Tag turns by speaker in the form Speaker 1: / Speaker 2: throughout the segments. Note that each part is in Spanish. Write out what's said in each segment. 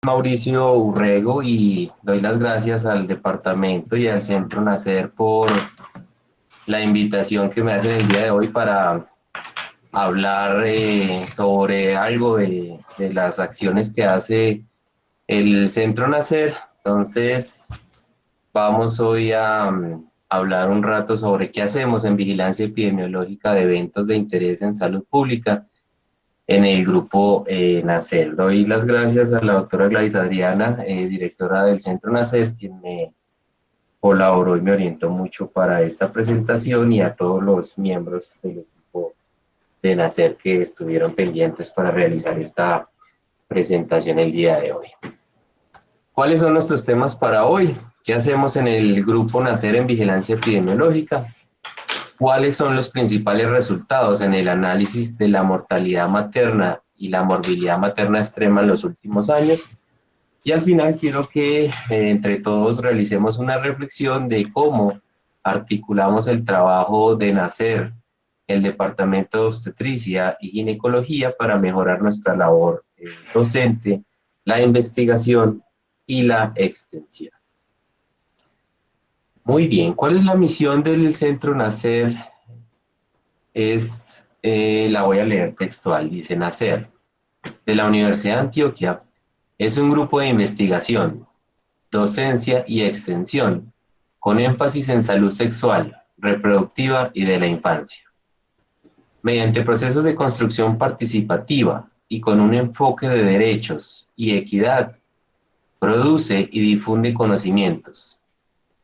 Speaker 1: Mauricio Urrego y doy las gracias al departamento y al Centro Nacer por la invitación que me hacen el día de hoy para hablar sobre algo de las acciones que hace el Centro Nacer. Entonces, vamos hoy a hablar un rato sobre qué hacemos en vigilancia epidemiológica de eventos de interés en salud pública en el grupo Nacer. Doy las gracias a la doctora Gladys Adriana, directora del Centro Nacer, quien me colaboró y me orientó mucho para esta presentación, y a todos los miembros del equipo de Nacer que estuvieron pendientes para realizar esta presentación el día de hoy. ¿Cuáles son nuestros temas para hoy? ¿Qué hacemos en el grupo Nacer en vigilancia epidemiológica? ¿Cuáles son los principales resultados en el análisis de la mortalidad materna y la morbilidad materna extrema en los últimos años? Y al final quiero que entre todos realicemos una reflexión de cómo articulamos el trabajo de Nacer, el Departamento de Obstetricia y Ginecología, para mejorar nuestra labor docente, la investigación y la extensión. Muy bien, ¿cuál es la misión del Centro Nacer? La voy a leer textual, dice: Nacer, de la Universidad de Antioquia, es un grupo de investigación, docencia y extensión, con énfasis en salud sexual, reproductiva y de la infancia. Mediante procesos de construcción participativa y con un enfoque de derechos y equidad, produce y difunde conocimientos,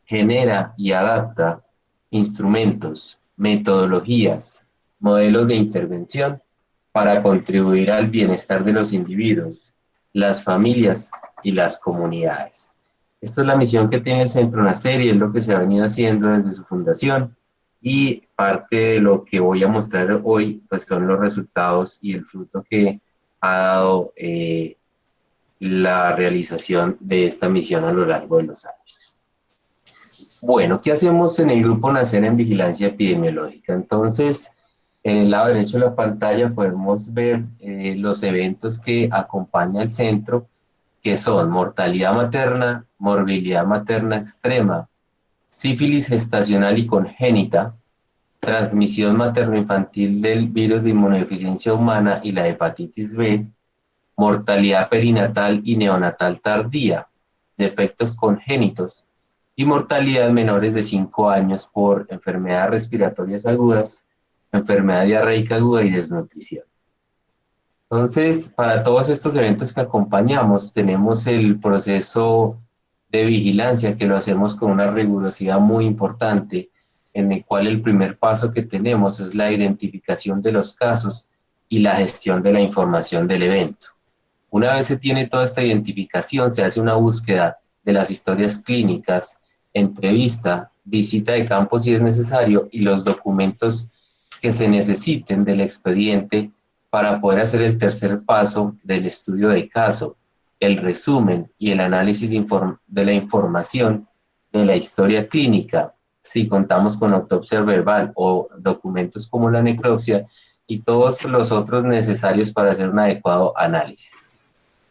Speaker 1: genera y adapta instrumentos, metodologías, modelos de intervención para contribuir al bienestar de los individuos, las familias y las comunidades. Esta es la misión que tiene el Centro Nacer y es lo que se ha venido haciendo desde su fundación, y parte de lo que voy a mostrar hoy pues son los resultados y el fruto que ha dado la realización de esta misión a lo largo de los años. Bueno, ¿qué hacemos en el grupo Nacer en vigilancia epidemiológica? Entonces, en el lado derecho de la pantalla podemos ver los eventos que acompaña el centro, que son mortalidad materna, morbilidad materna extrema, sífilis gestacional y congénita, transmisión materno-infantil del virus de inmunodeficiencia humana y la hepatitis B, mortalidad perinatal y neonatal tardía, defectos congénitos y mortalidad en menores de 5 años por enfermedades respiratorias agudas, enfermedad diarreica aguda y desnutrición. Entonces, para todos estos eventos que acompañamos, tenemos el proceso de vigilancia, que lo hacemos con una rigurosidad muy importante, en el cual el primer paso que tenemos es la identificación de los casos y la gestión de la información del evento. Una vez se tiene toda esta identificación, se hace una búsqueda de las historias clínicas, entrevista, visita de campo si es necesario, y los documentos que se necesiten del expediente para poder hacer el tercer paso del estudio de caso, el resumen y el análisis de la información de la historia clínica, si contamos con autopsia verbal o documentos como la necropsia, y todos los otros necesarios para hacer un adecuado análisis.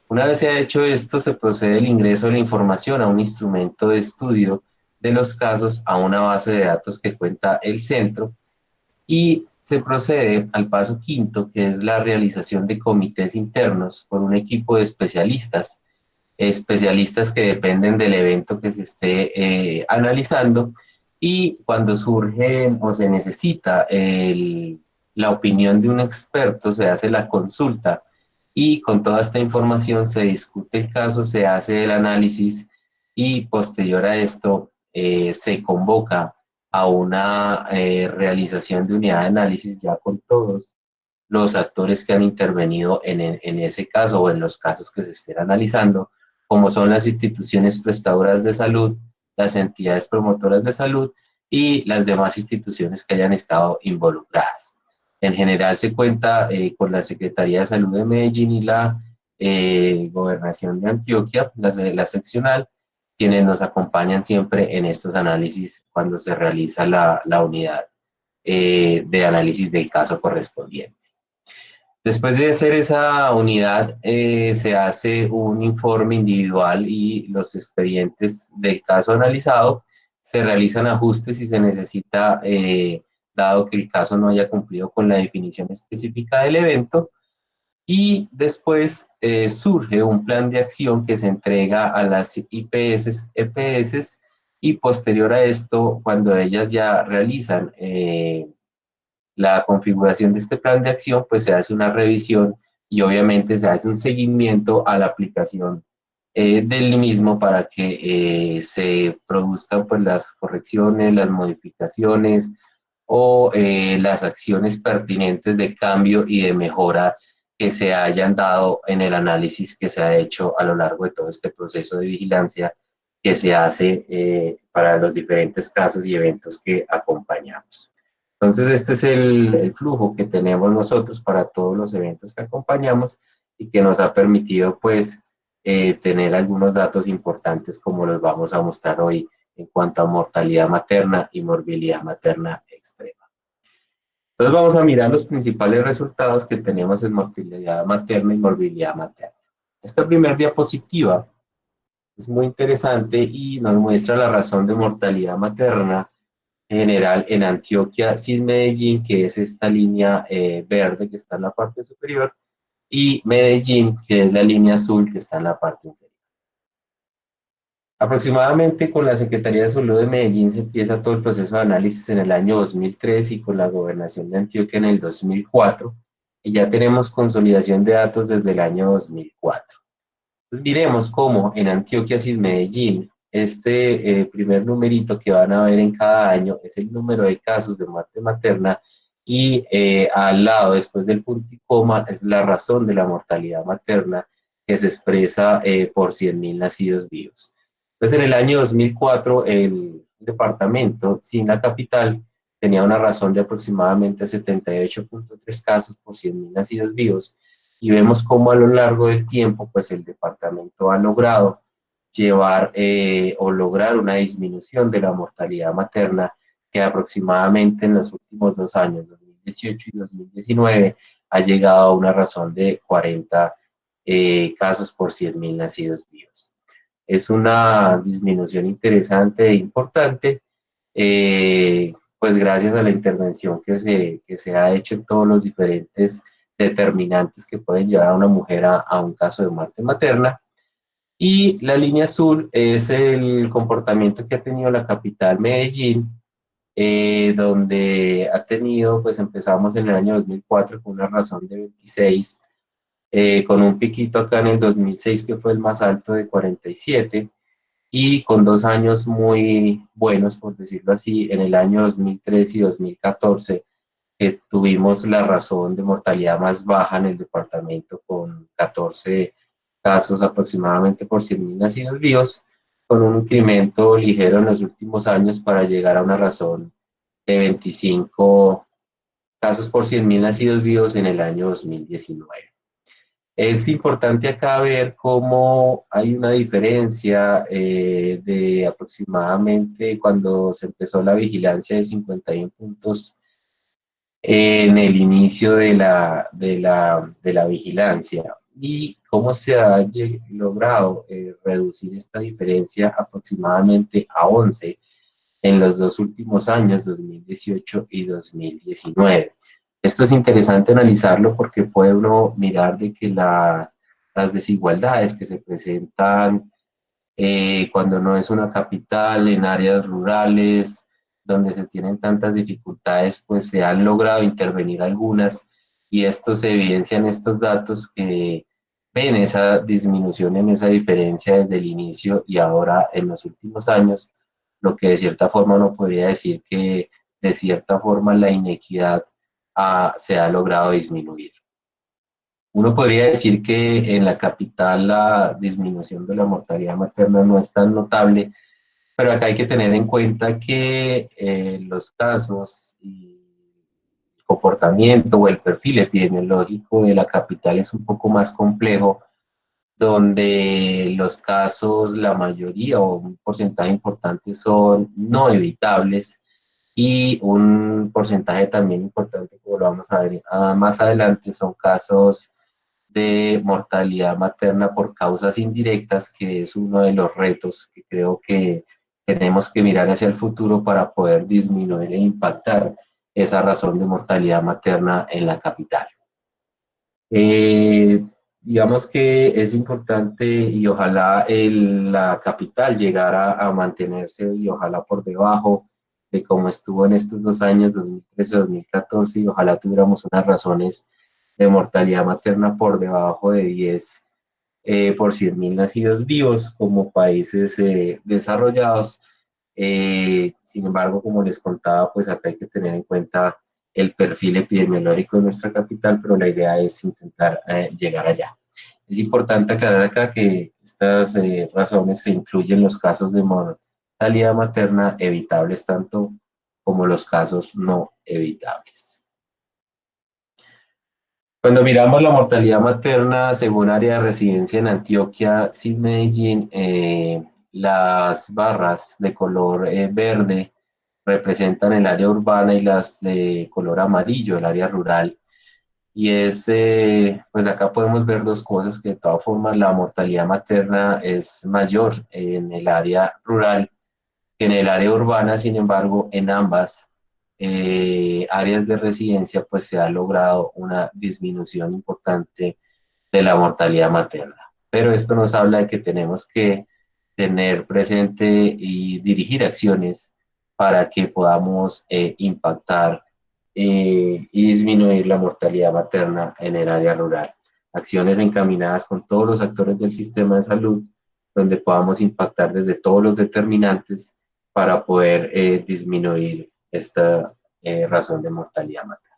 Speaker 1: Una vez se ha hecho esto, se procede el ingreso de la información a un instrumento de estudio de los casos, a una base de datos que cuenta el centro, y se procede al paso quinto, que es la realización de comités internos por un equipo de especialistas que dependen del evento que se esté analizando, y cuando surge o se necesita la opinión de un experto, se hace la consulta, y con toda esta información se discute el caso, se hace el análisis, y posterior a esto se convoca a una realización de unidad de análisis ya con todos los actores que han intervenido en ese caso o en los casos que se estén analizando, como son las instituciones prestadoras de salud, las entidades promotoras de salud y las demás instituciones que hayan estado involucradas. En general se cuenta con la Secretaría de Salud de Medellín y la Gobernación de Antioquia, la seccional, quienes nos acompañan siempre en estos análisis cuando se realiza la unidad de análisis del caso correspondiente. Después de hacer esa unidad, se hace un informe individual y los expedientes del caso analizado, se realizan ajustes si se necesita, dado que el caso no haya cumplido con la definición específica del evento, y después surge un plan de acción que se entrega a las IPS, EPS, y posterior a esto, cuando ellas ya realizan la configuración de este plan de acción, pues se hace una revisión y obviamente se hace un seguimiento a la aplicación del mismo para que se produzcan pues las correcciones, las modificaciones o las acciones pertinentes de cambio y de mejora que se hayan dado en el análisis que se ha hecho a lo largo de todo este proceso de vigilancia que se hace para los diferentes casos y eventos que acompañamos. Entonces, este es el flujo que tenemos nosotros para todos los eventos que acompañamos y que nos ha permitido, pues, tener algunos datos importantes como los vamos a mostrar hoy en cuanto a mortalidad materna y morbilidad materna extrema. Entonces, vamos a mirar los principales resultados que tenemos en mortalidad materna y morbilidad materna. Esta primera diapositiva es muy interesante y nos muestra la razón de mortalidad materna general en Antioquia sin Medellín, que es esta línea verde que está en la parte superior, y Medellín, que es la línea azul que está en la parte inferior. Aproximadamente con la Secretaría de Salud de Medellín se empieza todo el proceso de análisis en el año 2003 y con la gobernación de Antioquia en el 2004, y ya tenemos consolidación de datos desde el año 2004. Entonces, miremos cómo en Antioquia sin Medellín, este primer numerito que van a ver en cada año es el número de casos de muerte materna y al lado, después del punto y coma, es la razón de la mortalidad materna que se expresa por 100.000 nacidos vivos. Entonces, en el año 2004, el departamento sin la capital tenía una razón de aproximadamente 78.3 casos por 100.000 nacidos vivos, y vemos cómo a lo largo del tiempo, pues el departamento ha logrado llevar o lograr una disminución de la mortalidad materna que aproximadamente en los últimos 2 años, 2018 y 2019, ha llegado a una razón de 40 casos por 100.000 nacidos vivos. Es una disminución interesante e importante, pues gracias a la intervención que se ha hecho en todos los diferentes determinantes que pueden llevar a una mujer a un caso de muerte materna. Y la línea azul es el comportamiento que ha tenido la capital Medellín, donde ha tenido, pues empezamos en el año 2004 con una razón de 26, con un piquito acá en el 2006 que fue el más alto de 47, y con 2 años muy buenos, por decirlo así, en el año 2013 y 2014, que tuvimos la razón de mortalidad más baja en el departamento, con 14 casos aproximadamente por 100.000 nacidos vivos, con un incremento ligero en los últimos años para llegar a una razón de 25 casos por 100.000 nacidos vivos en el año 2019. Es importante acá ver cómo hay una diferencia de aproximadamente cuando se empezó la vigilancia de 51 puntos en el inicio de la vigilancia, y cómo se ha logrado reducir esta diferencia aproximadamente a 11 en los 2 últimos años, 2018 y 2019. Esto es interesante analizarlo porque puede uno mirar de que las desigualdades que se presentan cuando no es una capital, en áreas rurales, donde se tienen tantas dificultades, pues se han logrado intervenir algunas, y esto se evidencia en estos datos que ven esa disminución en esa diferencia desde el inicio y ahora en los últimos años, lo que de cierta forma uno podría decir que de cierta forma la inequidad se ha logrado disminuir. Uno podría decir que en la capital la disminución de la mortalidad materna no es tan notable, pero acá hay que tener en cuenta que los casos y el comportamiento o el perfil epidemiológico de la capital es un poco más complejo, donde los casos, la mayoría o un porcentaje importante son no evitables, y un porcentaje también importante, como lo vamos a ver más adelante, son casos de mortalidad materna por causas indirectas, que es uno de los retos que creo que tenemos que mirar hacia el futuro para poder disminuir e impactar esa razón de mortalidad materna en la capital. Eh, digamos que es importante y ojalá la capital llegara a mantenerse y ojalá por debajo de cómo estuvo en estos 2 años, 2013-2014, y ojalá tuviéramos unas razones de mortalidad materna por debajo de 10 por 100.000 nacidos vivos como países desarrollados. Sin embargo, como les contaba, pues acá hay que tener en cuenta el perfil epidemiológico de nuestra capital, pero la idea es intentar llegar allá. Es importante aclarar acá que estas razones se incluyen los casos de mortalidad materna evitables tanto como los casos no evitables. Cuando miramos la mortalidad materna según área de residencia en Antioquia, sin Medellín, las barras de color verde representan el área urbana y las de color amarillo, el área rural. Y pues acá podemos ver dos cosas, que de todas formas la mortalidad materna es mayor en el área rural que en el área urbana. Sin embargo, en ambas áreas de residencia pues se ha logrado una disminución importante de la mortalidad materna. Pero esto nos habla de que tenemos que tener presente y dirigir acciones para que podamos impactar y disminuir la mortalidad materna en el área rural. Acciones encaminadas con todos los actores del sistema de salud, donde podamos impactar desde todos los determinantes para poder disminuir esta razón de mortalidad materna.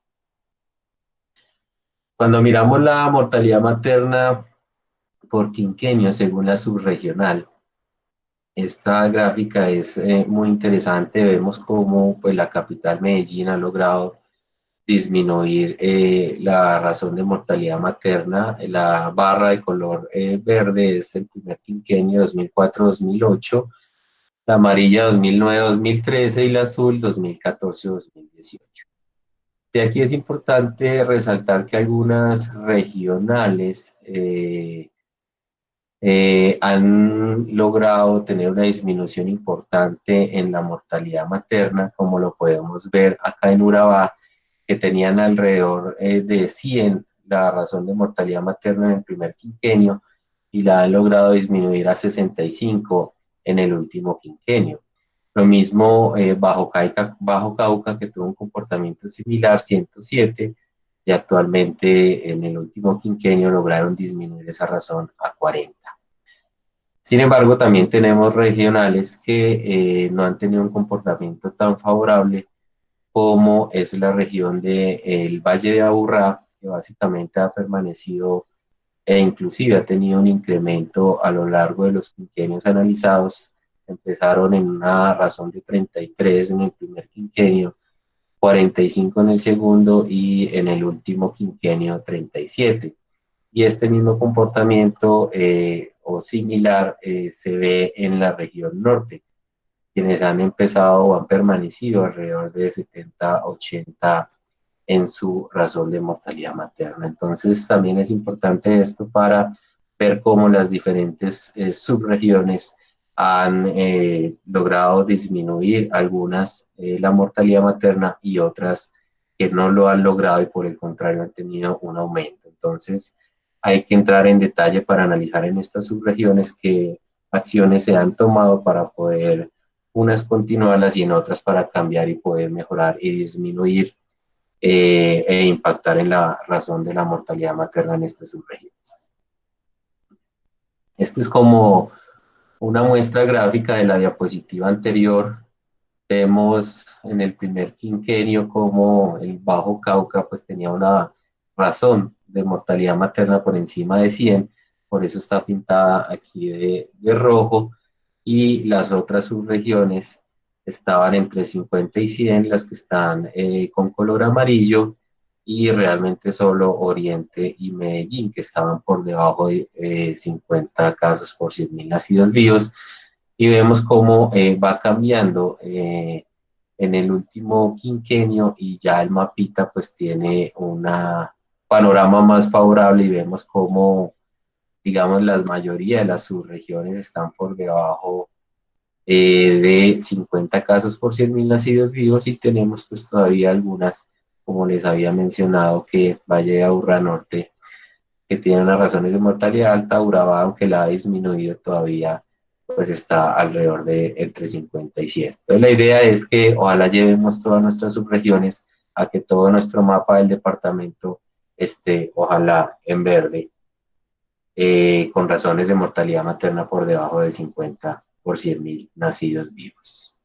Speaker 1: Cuando miramos la mortalidad materna por quinquenio según la subregional, esta gráfica es muy interesante. Vemos cómo pues, la capital Medellín ha logrado disminuir la razón de mortalidad materna. La barra de color verde es el primer quinquenio 2004-2008, la amarilla 2009-2013 y la azul 2014-2018. De aquí es importante resaltar que algunas regionales han logrado tener una disminución importante en la mortalidad materna, como lo podemos ver acá en Urabá, que tenían alrededor de 100 la razón de mortalidad materna en el primer quinquenio y la han logrado disminuir a 65 en el último quinquenio. Lo mismo Bajo Cauca, que tuvo un comportamiento similar, 107, y actualmente en el último quinquenio lograron disminuir esa razón a 40. Sin embargo, también tenemos regionales que no han tenido un comportamiento tan favorable, como es la región del Valle de Aburrá, que básicamente ha permanecido e inclusive ha tenido un incremento a lo largo de los quinquenios analizados. Empezaron en una razón de 33 en el primer quinquenio, 45 en el segundo y en el último quinquenio 37. Y este mismo comportamiento o similar se ve en la región norte, quienes han empezado o han permanecido alrededor de 70, 80 en su razón de mortalidad materna. Entonces también es importante esto para ver cómo las diferentes subregiones han logrado disminuir algunas la mortalidad materna y otras que no lo han logrado y por el contrario han tenido un aumento. Entonces hay que entrar en detalle para analizar en estas subregiones qué acciones se han tomado para poder unas continuarlas y en otras para cambiar y poder mejorar y disminuir e impactar en la razón de la mortalidad materna en estas subregiones. Este es como una muestra gráfica de la diapositiva anterior. Vemos en el primer quinquenio como el Bajo Cauca pues tenía una razón de mortalidad materna por encima de 100, por eso está pintada aquí de rojo, y las otras subregiones estaban entre 50 y 100, las que están con color amarillo, y realmente solo Oriente y Medellín, que estaban por debajo de 50 casos por 100.000 nacidos vivos. Y vemos cómo va cambiando en el último quinquenio y ya el mapita pues tiene un panorama más favorable y vemos cómo, digamos, la mayoría de las subregiones están por debajo de 50 casos por 100.000 nacidos vivos y tenemos pues todavía algunas, como les había mencionado, que Valle de Aburrá Norte, que tiene unas razones de mortalidad alta, Urabá, aunque la ha disminuido todavía, pues está alrededor de entre 50 y 100. Entonces la idea es que ojalá llevemos todas nuestras subregiones a que todo nuestro mapa del departamento esté, ojalá, en verde, con razones de mortalidad materna por debajo de 50 por 100.000 nacidos vivos.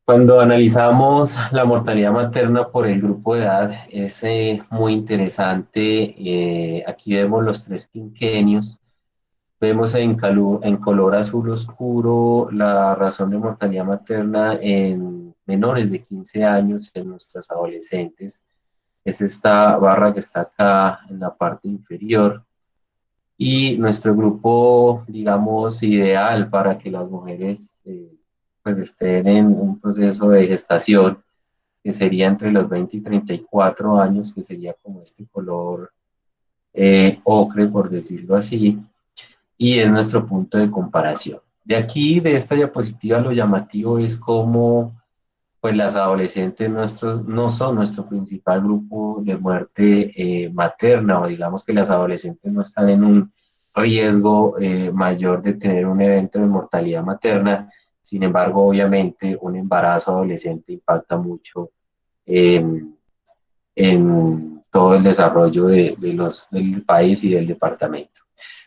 Speaker 1: Cuando analizamos la mortalidad materna por el grupo de edad, es muy interesante. Aquí vemos los tres quinquenios. Vemos en color azul oscuro la razón de mortalidad materna en menores de 15 años, en nuestras adolescentes. Es esta barra que está acá en la parte inferior. Y nuestro grupo, digamos, ideal para que las mujeres pues estén en un proceso de gestación, que sería entre los 20 y 34 años, que sería como este color ocre, por decirlo así, y es nuestro punto de comparación. De aquí, de esta diapositiva, lo llamativo es cómo pues las adolescentes no son nuestro principal grupo de muerte materna, o digamos que las adolescentes no están en un riesgo mayor de tener un evento de mortalidad materna. Sin embargo, obviamente, un embarazo adolescente impacta mucho en, en todo el desarrollo del país y del departamento.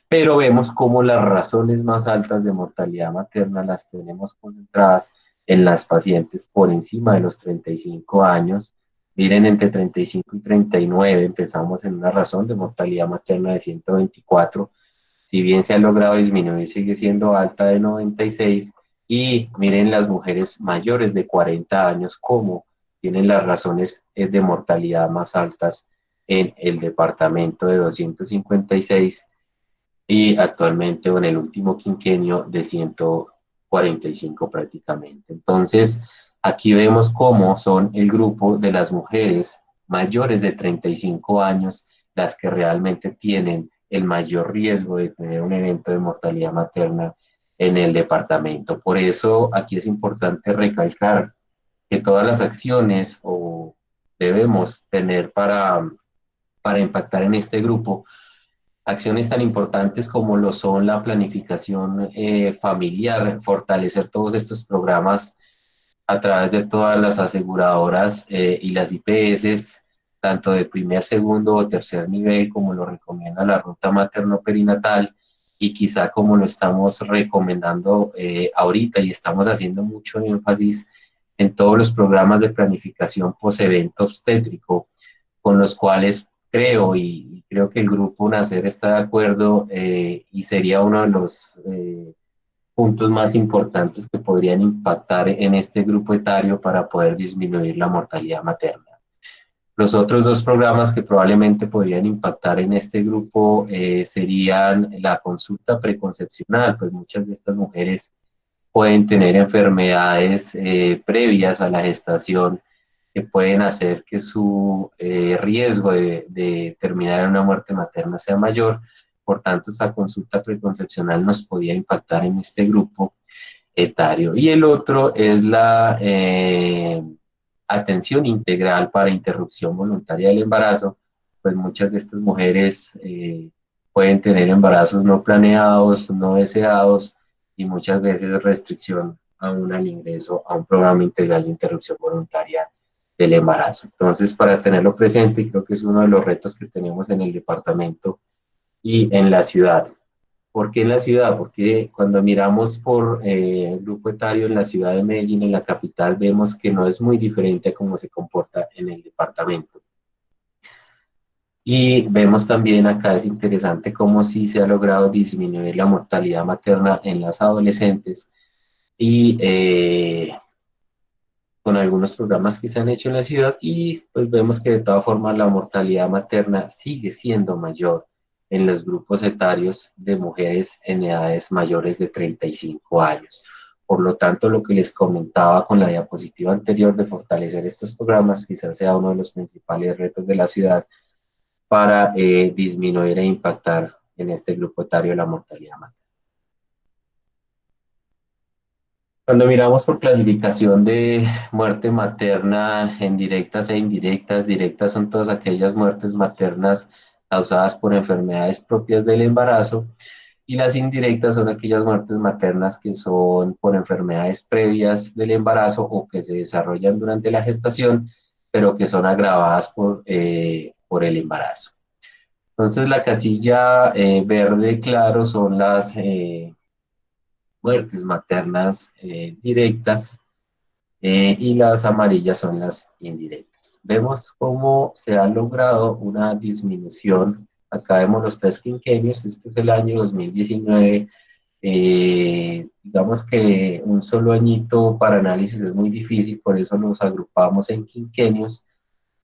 Speaker 1: Pero vemos cómo las razones más altas de mortalidad materna las tenemos concentradas en las pacientes por encima de los 35 años. Miren, entre 35 y 39 empezamos en una razón de mortalidad materna de 124. Si bien se ha logrado disminuir, sigue siendo alta de 96. Y miren las mujeres mayores de 40 años, cómo tienen las razones de mortalidad más altas en el departamento de 256 y actualmente en el último quinquenio de 145 prácticamente. Entonces, aquí vemos cómo son el grupo de las mujeres mayores de 35 años las que realmente tienen el mayor riesgo de tener un evento de mortalidad materna en el departamento. Por eso aquí es importante recalcar que todas las acciones o debemos tener para impactar en este grupo acciones tan importantes como lo son la planificación familiar, fortalecer todos estos programas a través de todas las aseguradoras y las IPS, tanto de primer, segundo o tercer nivel, como lo recomienda la ruta materno-perinatal, y quizá como lo estamos recomendando ahorita y estamos haciendo mucho énfasis en todos los programas de planificación post-evento obstétrico, con los cuales creo que el grupo Nacer está de acuerdo y sería uno de los puntos más importantes que podrían impactar en este grupo etario para poder disminuir la mortalidad materna. Los otros dos programas que probablemente podrían impactar en este grupo serían la consulta preconcepcional, pues muchas de estas mujeres pueden tener enfermedades previas a la gestación que pueden hacer que su riesgo de terminar en una muerte materna sea mayor. Por tanto, esta consulta preconcepcional nos podía impactar en este grupo etario. Y el otro es la atención integral para interrupción voluntaria del embarazo, pues muchas de estas mujeres pueden tener embarazos no planeados, no deseados y muchas veces restricción aún al ingreso a un programa integral de interrupción voluntaria del embarazo. Entonces, para tenerlo presente, creo que es uno de los retos que tenemos en el departamento y en la ciudad. ¿Por qué en la ciudad? Porque cuando miramos por el grupo etario en la ciudad de Medellín, en la capital, vemos que no es muy diferente a cómo se comporta en el departamento. Y vemos también acá, es interesante cómo sí se ha logrado disminuir la mortalidad materna en las adolescentes y con algunos programas que se han hecho en la ciudad y pues vemos que de todas formas la mortalidad materna sigue siendo mayor en los grupos etarios de mujeres en edades mayores de 35 años. Por lo tanto, lo que les comentaba con la diapositiva anterior de fortalecer estos programas quizás sea uno de los principales retos de la ciudad para disminuir e impactar en este grupo etario la mortalidad materna. Cuando miramos por clasificación de muerte materna en directas e indirectas, directas son todas aquellas muertes maternas causadas por enfermedades propias del embarazo, y las indirectas son aquellas muertes maternas que son por enfermedades previas del embarazo o que se desarrollan durante la gestación, pero que son agravadas por el embarazo. Entonces, la casilla verde claro son las muertes maternas directas, y las amarillas son las indirectas. Vemos cómo se ha logrado una disminución. Acá vemos los tres quinquenios, este es el año 2019. Digamos que un solo añito para análisis es muy difícil, por eso los agrupamos en quinquenios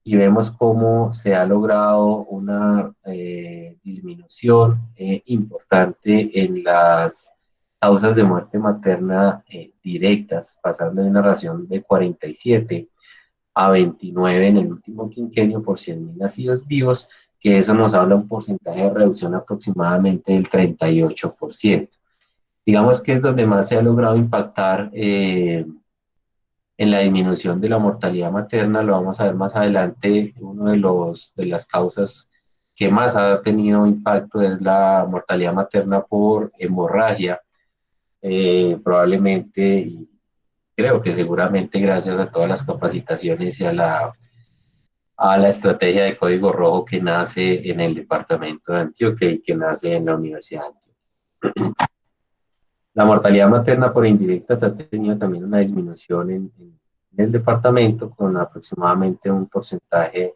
Speaker 1: y vemos cómo se ha logrado una disminución importante en las causas de muerte materna directas, pasando de una ración de 47 a 29 en el último quinquenio por 100.000 nacidos vivos, que eso nos habla un porcentaje de reducción aproximadamente del 38%. Digamos que es donde más se ha logrado impactar en la disminución de la mortalidad materna. Lo vamos a ver más adelante. Uno de las causas que más ha tenido impacto es la mortalidad materna por hemorragia, probablemente, y creo que seguramente gracias a todas las capacitaciones y a la estrategia de Código Rojo que nace en el departamento de Antioquia y que nace en la Universidad de Antioquia. La mortalidad materna por indirectas ha tenido también una disminución en el departamento con aproximadamente un porcentaje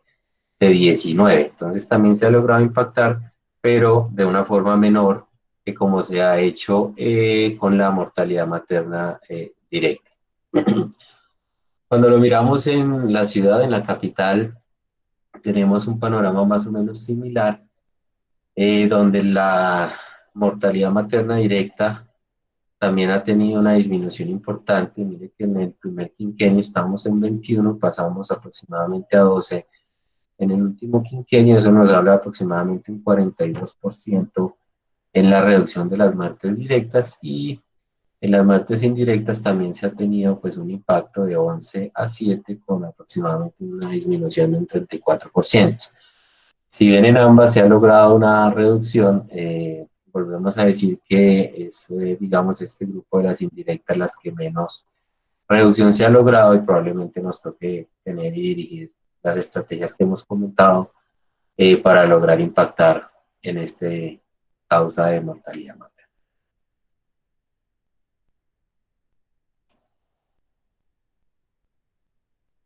Speaker 1: de 19. Entonces también se ha logrado impactar, pero de una forma menor que como se ha hecho con la mortalidad materna directa. Cuando lo miramos en la ciudad, en la capital, tenemos un panorama más o menos similar, donde la mortalidad materna directa también ha tenido una disminución importante. Mire que en el primer quinquenio estábamos en 21, pasamos aproximadamente a 12. En el último quinquenio eso nos habla de aproximadamente un 42% en la reducción de las muertes directas, y en las muertes indirectas también se ha tenido pues un impacto de 11 a 7 con aproximadamente una disminución de un 34%. Si bien en ambas se ha logrado una reducción, volvemos a decir que es, digamos, este grupo de las indirectas las que menos reducción se ha logrado, y probablemente nos toque tener y dirigir las estrategias que hemos comentado para lograr impactar en este causa de mortalidad materna.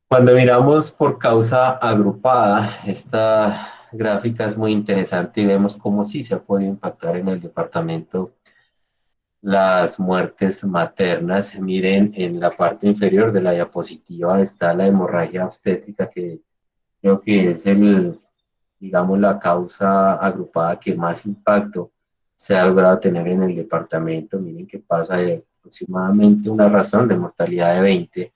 Speaker 1: Cuando miramos por causa agrupada, esta gráfica es muy interesante y vemos cómo sí se ha podido impactar en el departamento las muertes maternas. Miren, en la parte inferior de la diapositiva está la hemorragia obstétrica, que creo que es digamos, la causa agrupada que más impacto se ha logrado tener en el departamento. Miren que pasa de aproximadamente una razón de mortalidad de 20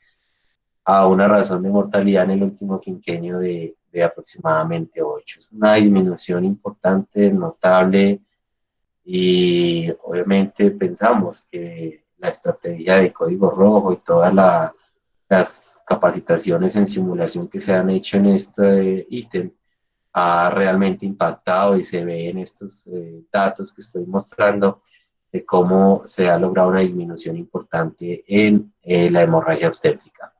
Speaker 1: a una razón de mortalidad en el último quinquenio de aproximadamente 8. Es una disminución importante, notable, y obviamente pensamos que la estrategia de Código Rojo y todas las capacitaciones en simulación que se han hecho en este ítem ha realmente impactado, y se ve en estos datos que estoy mostrando de cómo se ha logrado una disminución importante en la hemorragia obstétrica.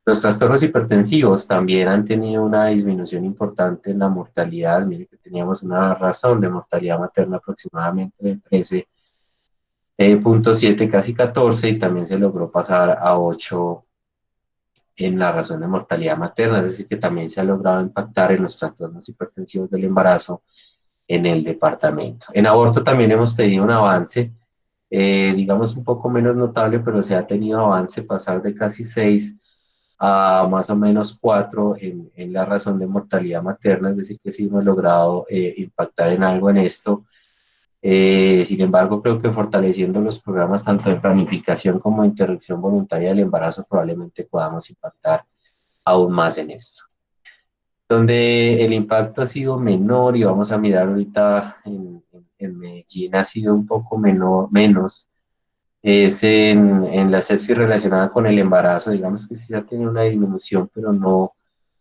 Speaker 1: Los trastornos hipertensivos también han tenido una disminución importante en la mortalidad. Mire que teníamos una razón de mortalidad materna aproximadamente de 13.7, casi 14, y también se logró pasar a 8 en la razón de mortalidad materna, es decir, que también se ha logrado impactar en los trastornos hipertensivos del embarazo en el departamento. En aborto también hemos tenido un avance, digamos un poco menos notable, pero se ha tenido avance, pasar de casi 6 a más o menos 4 en la razón de mortalidad materna, es decir, que sí hemos logrado impactar en algo en esto. Sin embargo, creo que fortaleciendo los programas tanto de planificación como de interrupción voluntaria del embarazo probablemente podamos impactar aún más en esto. Donde el impacto ha sido menor y vamos a mirar ahorita en Medellín ha sido un poco menos, es en la sepsis relacionada con el embarazo. Digamos que sí ha tenido una disminución, pero no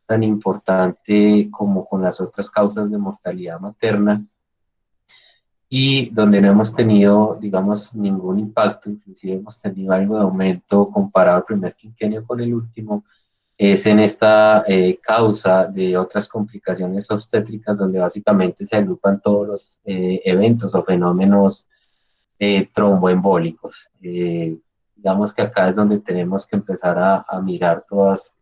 Speaker 1: tan importante como con las otras causas de mortalidad materna, y donde no hemos tenido, digamos, ningún impacto, inclusive hemos tenido algo de aumento comparado al primer quinquenio con el último, es en esta causa de otras complicaciones obstétricas, donde básicamente se agrupan todos los eventos o fenómenos tromboembólicos. Digamos que acá es donde tenemos que empezar a mirar todas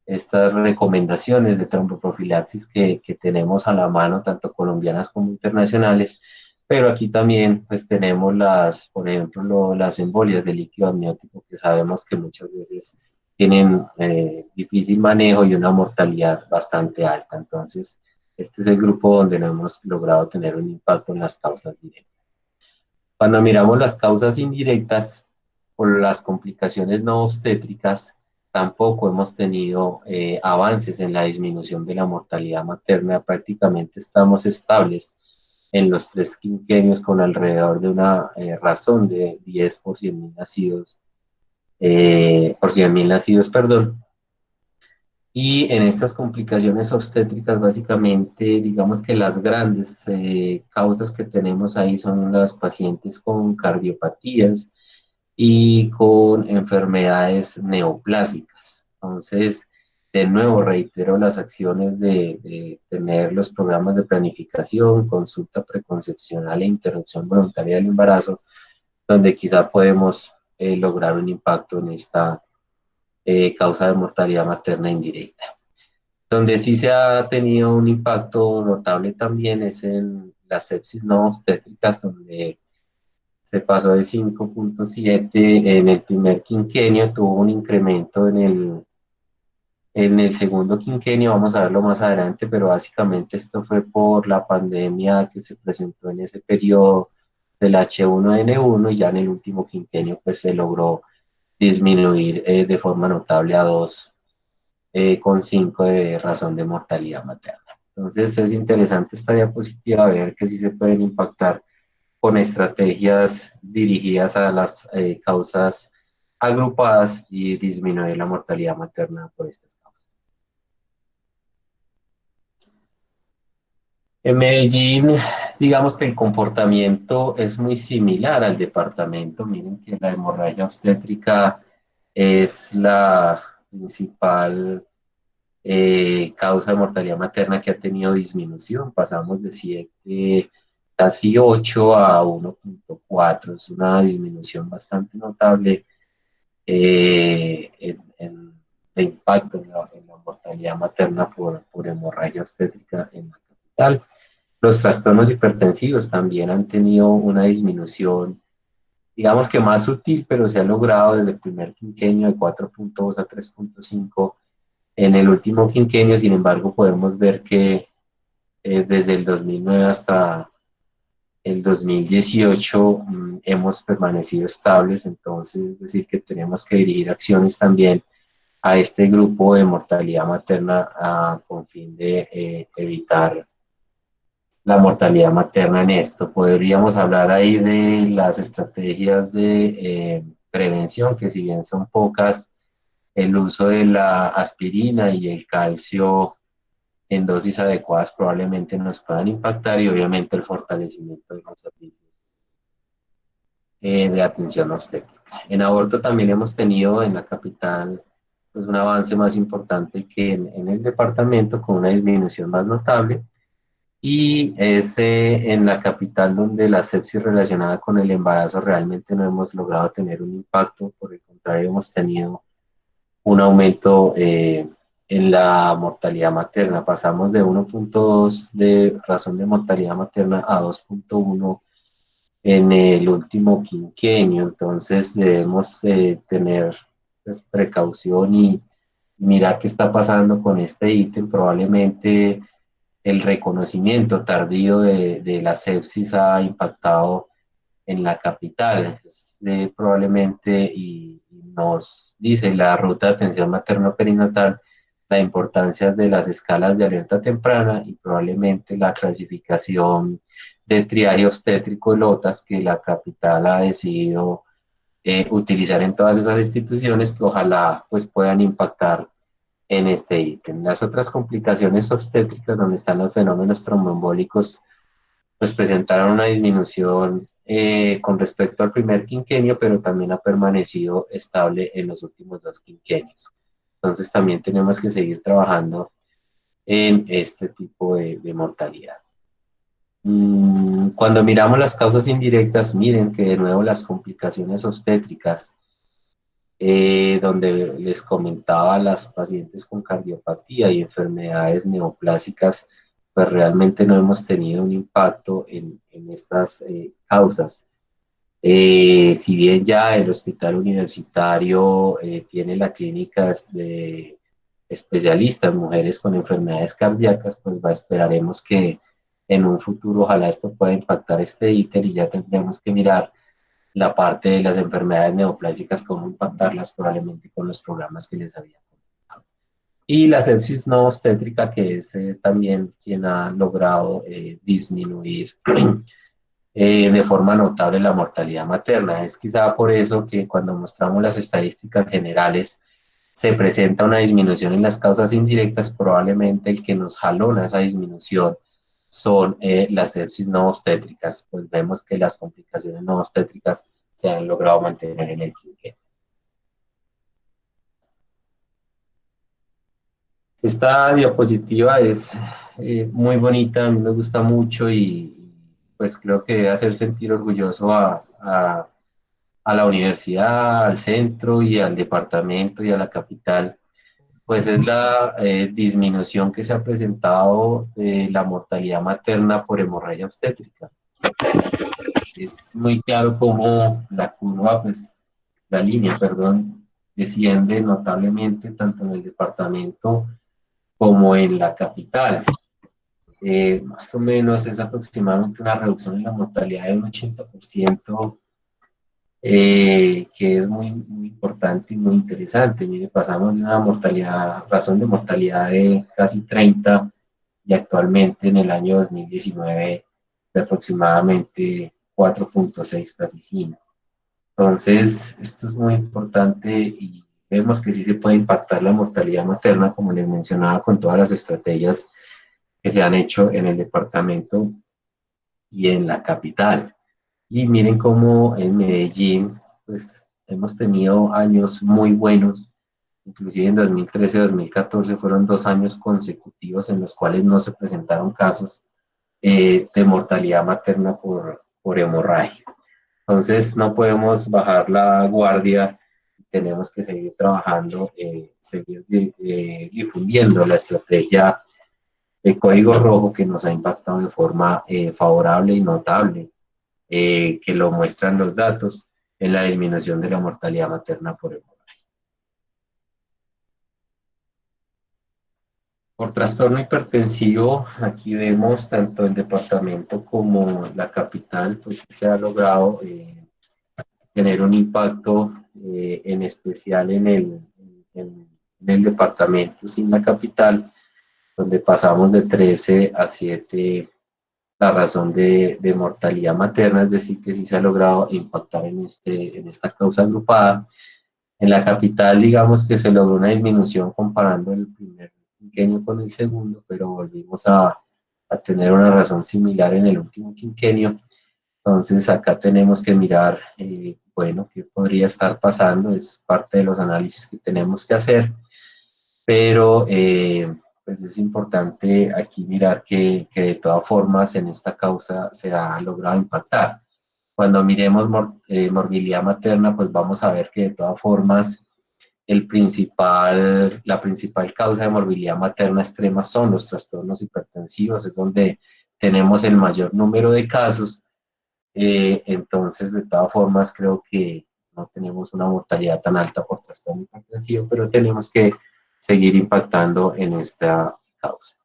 Speaker 1: estas recomendaciones de tromboprofilaxis que tenemos a la mano, tanto colombianas como internacionales, pero aquí también pues tenemos por ejemplo, las embolias de líquido amniótico, que sabemos que muchas veces tienen difícil manejo y una mortalidad bastante alta. Entonces, este es el grupo donde no hemos logrado tener un impacto en las causas directas. Cuando miramos las causas indirectas por las complicaciones no obstétricas, tampoco hemos tenido avances en la disminución de la mortalidad materna. Prácticamente estamos estables en los 3 quinquenios con alrededor de una razón de 10 por 100.000 nacidos, por 100.000 nacidos, perdón. Y en estas complicaciones obstétricas, básicamente, digamos que las grandes causas que tenemos ahí son las pacientes con cardiopatías y con enfermedades neoplásicas. Entonces, de nuevo, reitero las acciones de tener los programas de planificación, consulta preconcepcional e interrupción voluntaria del embarazo, donde quizá podemos lograr un impacto en esta causa de mortalidad materna indirecta. Donde sí se ha tenido un impacto notable también es en las sepsis no obstétricas, donde se pasó de 5.7 en el primer quinquenio, tuvo un incremento en el segundo quinquenio, vamos a verlo más adelante, pero básicamente esto fue por la pandemia que se presentó en ese periodo del H1N1, y ya en el último quinquenio pues se logró disminuir de forma notable a 2,5 de razón de mortalidad materna. Entonces es interesante esta diapositiva, ver que sí se pueden impactar con estrategias dirigidas a las causas agrupadas y disminuir la mortalidad materna por estas causas. En Medellín, digamos que el comportamiento es muy similar al departamento. Miren que la hemorragia obstétrica es la principal causa de mortalidad materna que ha tenido disminución. Pasamos de 7, casi 8 a 1.4. Es una disminución bastante notable de impacto en la mortalidad materna por hemorragia obstétrica en la capital. Los trastornos hipertensivos también han tenido una disminución, digamos que más sutil, pero se ha logrado desde el primer quinquenio de 4.2 a 3.5 en el último quinquenio. Sin embargo, podemos ver que desde el 2009 hasta el 2018 hemos permanecido estables. Entonces, es decir, que tenemos que dirigir acciones también a este grupo de mortalidad materna con fin de evitar la mortalidad materna en esto. Podríamos hablar ahí de las estrategias de prevención, que si bien son pocas, el uso de la aspirina y el calcio en dosis adecuadas probablemente nos puedan impactar, y obviamente el fortalecimiento de los servicios de atención obstétrica. En aborto también hemos tenido en la capital pues, un avance más importante que en el departamento, con una disminución más notable, y es en la capital donde la sepsis relacionada con el embarazo realmente no hemos logrado tener un impacto. Por el contrario, hemos tenido un aumento en la mortalidad materna. Pasamos de 1.2 de razón de mortalidad materna a 2.1 en el último quinquenio. Entonces debemos tener pues, precaución y mirar qué está pasando con este ítem. Probablemente el reconocimiento tardío de la sepsis ha impactado en la capital. Probablemente, y nos dice la ruta de atención materno-perinatal, la importancia de las escalas de alerta temprana y probablemente la clasificación de triaje obstétrico LOTAS que la capital ha decidido utilizar en todas esas instituciones que ojalá pues puedan impactar en este ítem. Las otras complicaciones obstétricas donde están los fenómenos tromboembólicos pues presentaron una disminución con respecto al primer quinquenio, pero también ha permanecido estable en los últimos 2 quinquenios. Entonces también tenemos que seguir trabajando en este tipo de mortalidad. Cuando miramos las causas indirectas, miren que de nuevo las complicaciones obstétricas, donde les comentaba las pacientes con cardiopatía y enfermedades neoplásicas, pues realmente no hemos tenido un impacto en estas causas. Si bien ya el hospital universitario tiene la clínica de especialistas, mujeres con enfermedades cardíacas, pues esperaremos que en un futuro ojalá esto pueda impactar este íter y ya tendremos que mirar la parte de las enfermedades neoplásicas, cómo impactarlas probablemente con los programas que les había comentado. Y la sepsis no obstétrica, que es también quien ha logrado disminuir de forma notable la mortalidad materna. Es quizá por eso que cuando mostramos las estadísticas generales se presenta una disminución en las causas indirectas, probablemente el que nos jalona esa disminución son las sepsis no obstétricas, pues vemos que las complicaciones no obstétricas se han logrado mantener en el quinquenio. Esta diapositiva es muy bonita, a mí me gusta mucho y pues creo que debe hacer sentir orgulloso a la universidad, al centro y al departamento y a la capital, pues es la disminución que se ha presentado de la mortalidad materna por hemorragia obstétrica. Es muy claro cómo la curva, pues la línea, perdón, desciende notablemente tanto en el departamento como en la capital. Más o menos es aproximadamente una reducción en la mortalidad de un 80%, que es muy importante y muy interesante. Mire, pasamos de una mortalidad, razón de mortalidad de casi 30 y actualmente en el año 2019 de aproximadamente 4.6, casi 5. Entonces, esto es muy importante y vemos que sí se puede impactar la mortalidad materna, como les mencionaba, con todas las estrategias que se han hecho en el departamento y en la capital. Y miren cómo en Medellín, pues hemos tenido años muy buenos, inclusive en 2013-2014 fueron 2 años consecutivos en los cuales no se presentaron casos de mortalidad materna por hemorragia. Entonces no podemos bajar la guardia, tenemos que seguir trabajando, seguir difundiendo la estrategia de código rojo que nos ha impactado de forma favorable y notable, que lo muestran los datos en la disminución de la mortalidad materna por hemorragia. Por trastorno hipertensivo, aquí vemos tanto el departamento como la capital, pues se ha logrado tener un impacto en especial en el departamento sin la capital, donde pasamos de 13 a 7 la razón de mortalidad materna, es decir, que sí se ha logrado impactar en esta causa agrupada. En la capital, digamos que se logró una disminución comparando el primer quinquenio con el segundo, pero volvimos a tener una razón similar en el último quinquenio. Entonces, acá tenemos que mirar, bueno, qué podría estar pasando, es parte de los análisis que tenemos que hacer, pero pues es importante aquí mirar que de todas formas en esta causa se ha logrado impactar. Cuando miremos morbilidad materna, pues vamos a ver que de todas formas la principal causa de morbilidad materna extrema son los trastornos hipertensivos, es donde tenemos el mayor número de casos. Entonces, de todas formas, creo que no tenemos una mortalidad tan alta por trastorno hipertensivo, pero tenemos que seguir impactando en esta causa.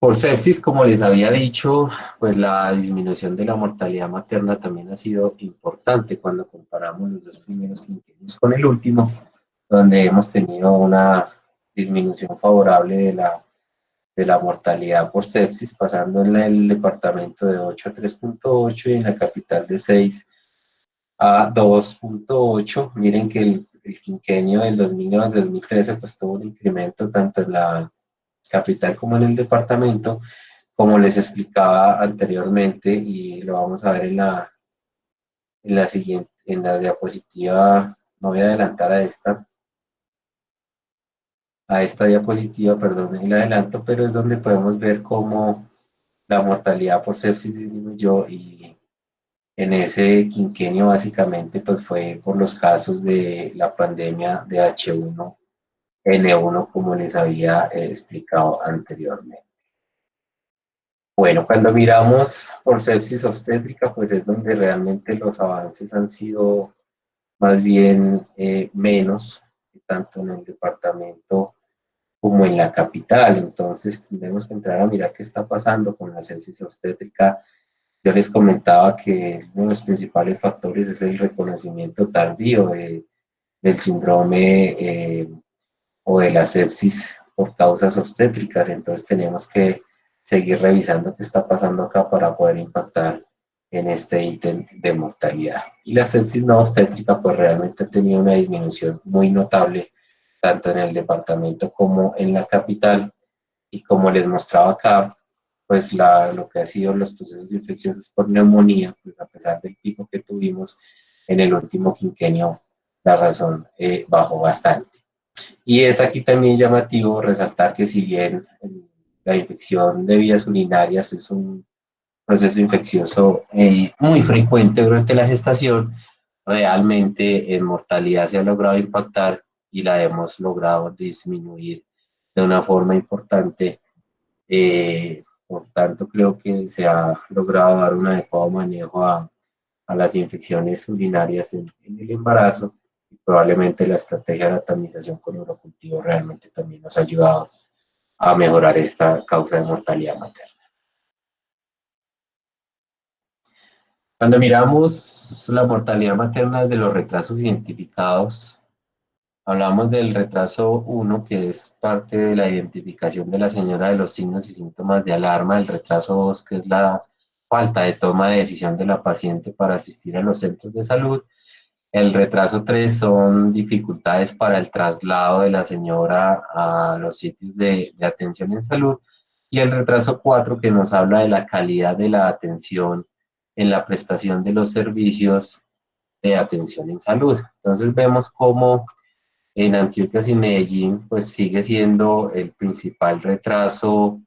Speaker 1: Por sepsis, como les había dicho, pues la disminución de la mortalidad materna también ha sido importante cuando comparamos los dos primeros quinquenios con el último, donde hemos tenido una disminución favorable de la mortalidad por sepsis, pasando en el departamento de 8 a 3.8 y en la capital de 6 a 2.8. Miren que el quinquenio del 2009 al 2013 pues tuvo un incremento tanto en la capital como en el departamento, como les explicaba anteriormente, y lo vamos a ver en la siguiente, en la diapositiva. No voy a adelantar a esta diapositiva, perdón, el adelanto, pero es donde podemos ver cómo la mortalidad por sepsis disminuyó, y en ese quinquenio básicamente pues fue por los casos de la pandemia de H1N1, como les había explicado anteriormente. Bueno, cuando miramos por sepsis obstétrica, pues es donde realmente los avances han sido más bien menos, tanto en el departamento como en la capital. Entonces, tenemos que entrar a mirar qué está pasando con la sepsis obstétrica. Yo les comentaba que uno de los principales factores es el reconocimiento tardío del síndrome o de la sepsis por causas obstétricas. Entonces, tenemos que seguir revisando qué está pasando acá para poder impactar en este ítem de mortalidad. Y la sepsis no obstétrica, pues realmente ha tenido una disminución muy notable, tanto en el departamento como en la capital. Y como les mostraba acá, pues lo que ha sido los procesos infecciosos por neumonía, pues a pesar del pico que tuvimos en el último quinquenio, la razón bajó bastante. Y es aquí también llamativo resaltar que si bien la infección de vías urinarias es un proceso infeccioso muy frecuente durante la gestación, realmente en mortalidad se ha logrado impactar y la hemos logrado disminuir de una forma importante. Por tanto, creo que se ha logrado dar un adecuado manejo a las infecciones urinarias en el embarazo, y probablemente la estrategia de la tamización con urocultivo realmente también nos ha ayudado a mejorar esta causa de mortalidad materna. Cuando miramos la mortalidad materna desde los retrasos identificados, hablamos del retraso 1, que es parte de la identificación de la señora de los signos y síntomas de alarma; el retraso 2, que es la falta de toma de decisión de la paciente para asistir a los centros de salud; el retraso 3 son dificultades para el traslado de la señora a los sitios de atención en salud; y el retraso 4, que nos habla de la calidad de la atención en la prestación de los servicios de atención en salud. Entonces vemos cómo en Antioquia y Medellín pues sigue siendo el principal retraso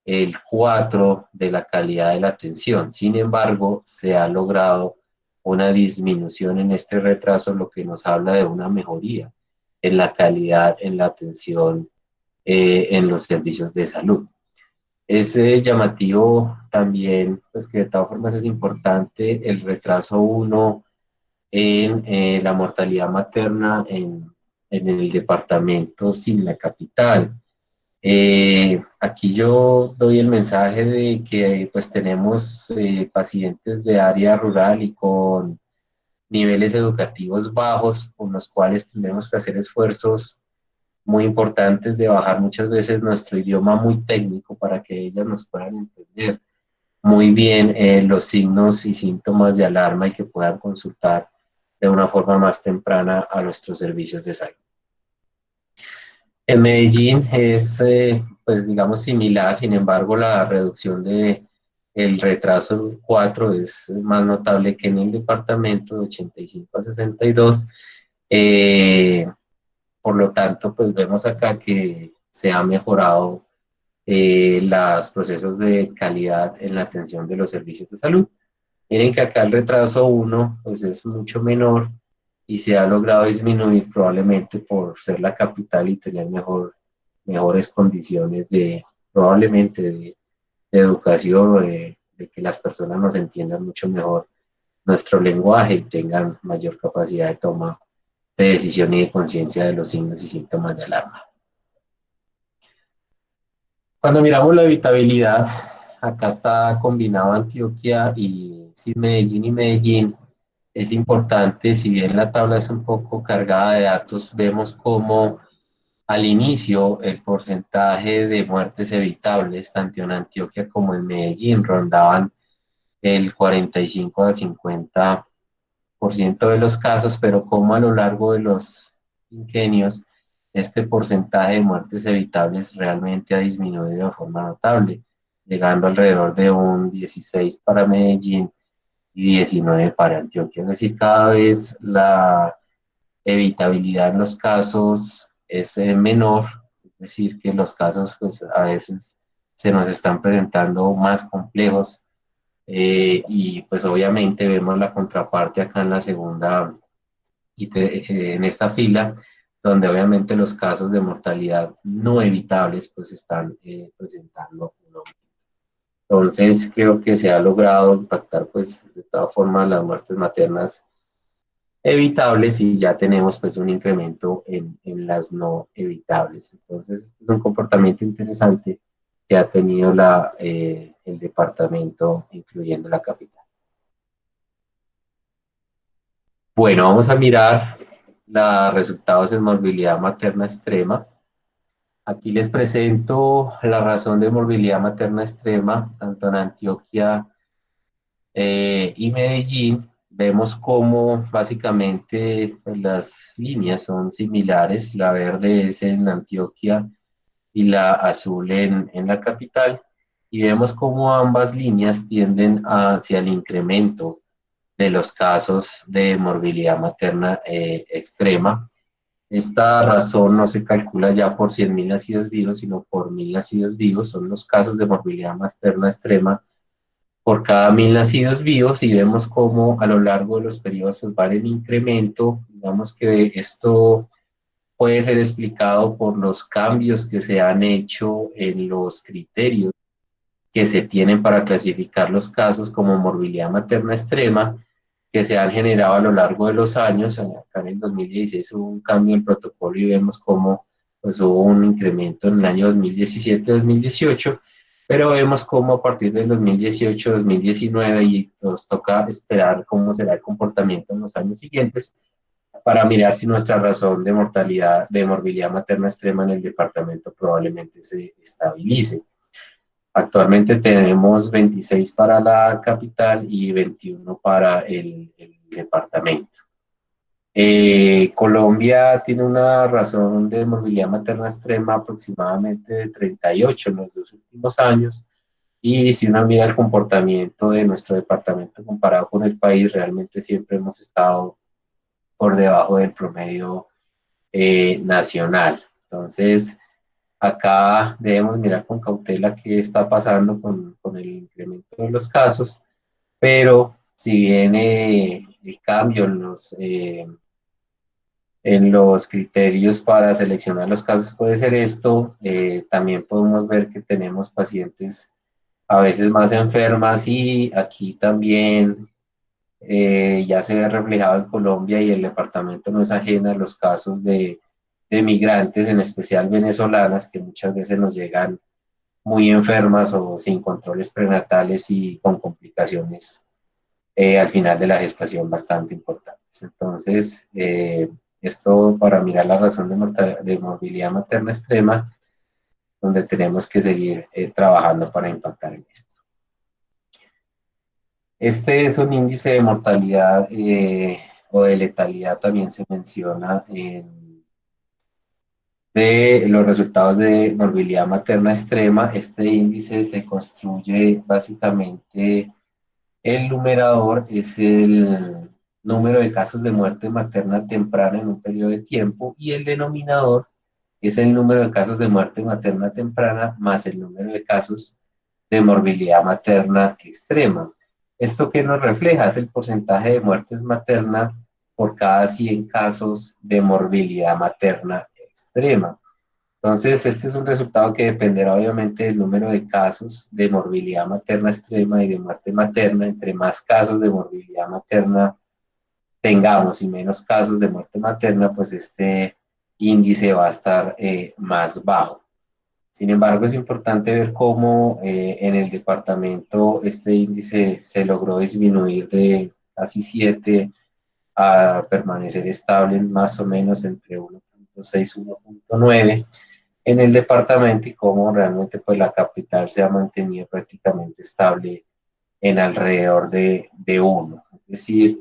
Speaker 1: el 4 de la calidad de la atención. Sin embargo, se ha logrado una disminución en este retraso, lo que nos habla de una mejoría en la calidad en la atención en los servicios de salud. Es llamativo también, pues que de todas formas es importante el retraso 1 en la mortalidad materna en el departamento sin la capital. Aquí yo doy el mensaje de que pues tenemos pacientes de área rural y con niveles educativos bajos, con los cuales tenemos que hacer esfuerzos muy importantes de bajar muchas veces nuestro idioma muy técnico para que ellas nos puedan entender muy bien los signos y síntomas de alarma, y que puedan consultar de una forma más temprana a nuestros servicios de salud. En Medellín es, pues digamos, similar. Sin embargo, la reducción de el retraso 4 es más notable que en el departamento, de 85 a 62. Por lo tanto, pues vemos acá que se ha mejorado los procesos de calidad en la atención de los servicios de salud. Miren que acá el retraso 1 pues es mucho menor, y se ha logrado disminuir probablemente por ser la capital y tener mejores condiciones probablemente de educación, de que las personas nos entiendan mucho mejor nuestro lenguaje y tengan mayor capacidad de toma de decisión y de conciencia de los signos y síntomas de alarma. Cuando miramos la evitabilidad, acá está combinado Antioquia y sí, Medellín y Medellín. Es importante, si bien la tabla es un poco cargada de datos, vemos cómo al inicio el porcentaje de muertes evitables, tanto en Antioquia como en Medellín, rondaban el 45 a 50% de los casos, pero como a lo largo de los ingenios, este porcentaje de muertes evitables realmente ha disminuido de forma notable, llegando alrededor de un 16 para Medellín y 19 para Antioquia. Es decir, cada vez la evitabilidad en los casos es menor, es decir, que los casos pues, a veces se nos están presentando más complejos y pues obviamente vemos la contraparte acá en la segunda en esta fila, donde obviamente los casos de mortalidad no evitables pues están presentando un aumento. Entonces creo que se ha logrado impactar pues de todas formas las muertes maternas evitables y ya tenemos pues un incremento en las no evitables. Entonces este es un comportamiento interesante que ha tenido el departamento, incluyendo la capital. Bueno, vamos a mirar los resultados en morbilidad materna extrema. Aquí les presento la razón de morbilidad materna extrema, tanto en Antioquia y Medellín. Vemos cómo básicamente pues, las líneas son similares. La verde es en Antioquia y la azul en la capital. Y vemos cómo ambas líneas tienden hacia el incremento de los casos de morbilidad materna extrema. Esta razón no se calcula ya por 100.000 nacidos vivos, sino por 1.000 nacidos vivos. Son los casos de morbilidad materna extrema por cada 1.000 nacidos vivos y vemos cómo a lo largo de los periodos pues, van en incremento. Digamos que esto puede ser explicado por los cambios que se han hecho en los criterios que se tienen para clasificar los casos como morbilidad materna extrema, que se han generado a lo largo de los años. Acá en el 2016 hubo un cambio en el protocolo y vemos cómo pues, hubo un incremento en el año 2017-2018, pero vemos cómo a partir del 2018-2019 y nos toca esperar cómo será el comportamiento en los años siguientes para mirar si nuestra razón de mortalidad, de morbilidad materna extrema en el departamento probablemente se estabilice. Actualmente tenemos 26 para la capital y 21 para el departamento. Colombia tiene una razón de morbilidad materna extrema aproximadamente de 38 en los 2 últimos años. Y si uno mira el comportamiento de nuestro departamento comparado con el país, realmente siempre hemos estado por debajo del promedio nacional. Entonces, acá debemos mirar con cautela qué está pasando con el incremento de los casos, pero si bien el cambio en los criterios para seleccionar los casos puede ser esto, también podemos ver que tenemos pacientes a veces más enfermas y aquí también ya se ve reflejado en Colombia y el departamento no es ajena a los casos de migrantes, en especial venezolanas, que muchas veces nos llegan muy enfermas o sin controles prenatales y con complicaciones al final de la gestación bastante importantes. Entonces, esto para mirar la razón de morbilidad materna extrema, donde tenemos que seguir trabajando para impactar en esto. Este es un índice de mortalidad o de letalidad, también se menciona de los resultados de morbilidad materna extrema. Este índice se construye básicamente, el numerador es el número de casos de muerte materna temprana en un periodo de tiempo y el denominador es el número de casos de muerte materna temprana más el número de casos de morbilidad materna extrema. ¿Esto qué nos refleja? Es el porcentaje de muertes maternas por cada 100 casos de morbilidad materna extrema. Entonces, este es un resultado que dependerá obviamente del número de casos de morbilidad materna extrema y de muerte materna. Entre más casos de morbilidad materna tengamos y menos casos de muerte materna, pues este índice va a estar más bajo. Sin embargo, es importante ver cómo en el departamento este índice se logró disminuir de casi 7 a permanecer estable en más o menos entre 1.6 y 1.9 en el departamento, y cómo realmente pues la capital se ha mantenido prácticamente estable en alrededor de 1. Es decir,